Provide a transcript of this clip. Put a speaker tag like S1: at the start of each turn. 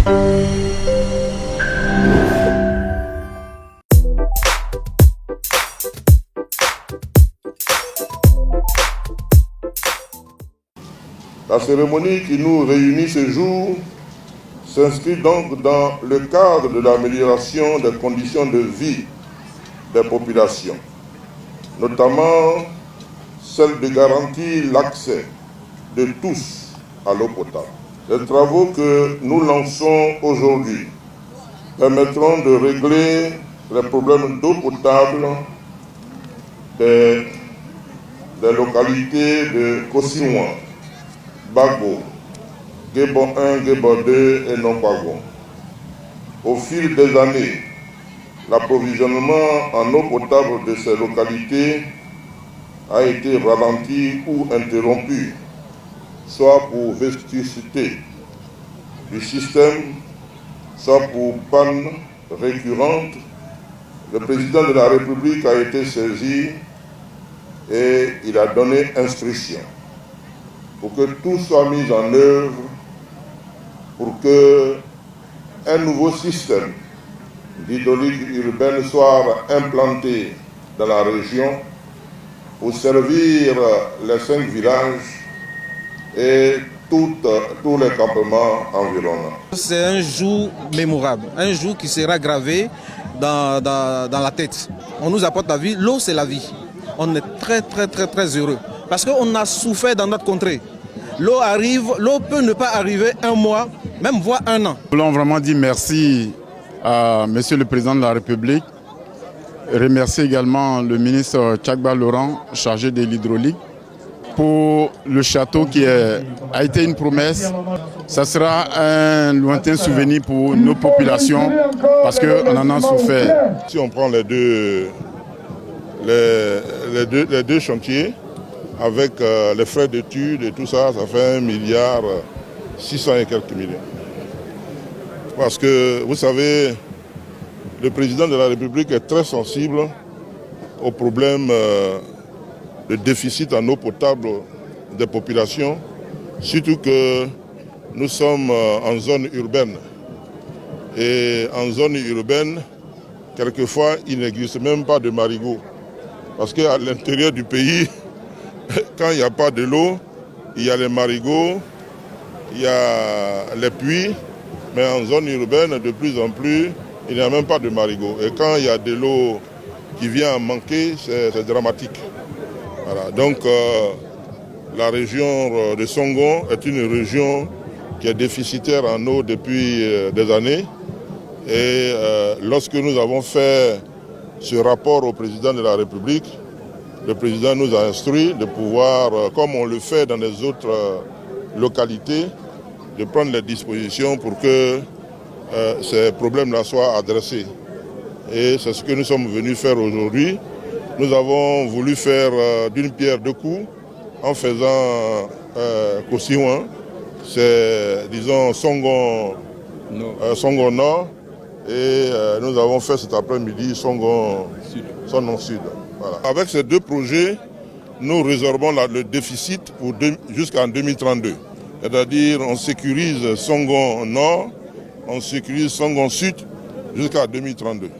S1: La cérémonie qui nous réunit ce jour s'inscrit donc dans le cadre de l'amélioration des conditions de vie des populations, notamment celle de garantir l'accès de tous à l'eau potable. Les travaux que nous lançons aujourd'hui permettront de régler les problèmes d'eau potable des localités de Kossimouan, Bago, Guébon 1, Guébon 2 et Nonpagon. Au fil des années, l'approvisionnement en eau potable de ces localités a été ralenti ou interrompu, soit pour vétusté du système, soit pour panne récurrente. Le président de la République a été saisi et il a donné instruction pour que tout soit mis en œuvre pour que un nouveau système d'hydraulique urbaine soit implanté dans la région pour servir les 5 villages et tous les campements environnants.
S2: C'est un jour mémorable, un jour qui sera gravé dans la tête. On nous apporte la vie, l'eau c'est la vie. On est très heureux parce qu'on a souffert dans notre contrée. L'eau arrive, l'eau peut ne pas arriver un mois, même voire un an.
S3: Nous voulons vraiment dire merci à Monsieur le Président de la République. Remercier également le ministre Tchakba Laurent, chargé de l'hydraulique, pour le château qui a été une promesse. Ça sera un lointain souvenir pour nos populations parce qu'on en a souffert.
S1: Si on prend les deux chantiers, avec les frais d'études et tout ça, ça fait 1,6 milliard et quelques millions. Parce que, vous savez, le président de la République est très sensible au problème de déficit en eau potable des populations, surtout que nous sommes en zone urbaine. Et en zone urbaine, quelquefois, il n'existe même pas de marigots. Parce qu'à l'intérieur du pays, quand il n'y a pas de l'eau, il y a les marigots, il y a les puits, mais en zone urbaine, de plus en plus, il n'y a même pas de marigots. Et quand il y a de l'eau qui vient à manquer, c'est dramatique. Voilà. Donc, la région de Songon est une région qui est déficitaire en eau depuis des années. Et lorsque nous avons fait ce rapport au président de la République, le président nous a instruit de pouvoir, comme on le fait dans les autres localités, de prendre les dispositions pour que ces problèmes-là soient adressés. Et c'est ce que nous sommes venus faire aujourd'hui. Nous avons voulu faire d'une pierre deux coups en faisant Kossimouan, c'est disons Songon Nord, et nous avons fait cet après-midi Songon Sud. Voilà. Avec ces deux projets, nous résorbons le déficit jusqu'en 2032. C'est-à-dire on sécurise Songon Nord, on sécurise Songon Sud jusqu'à 2032.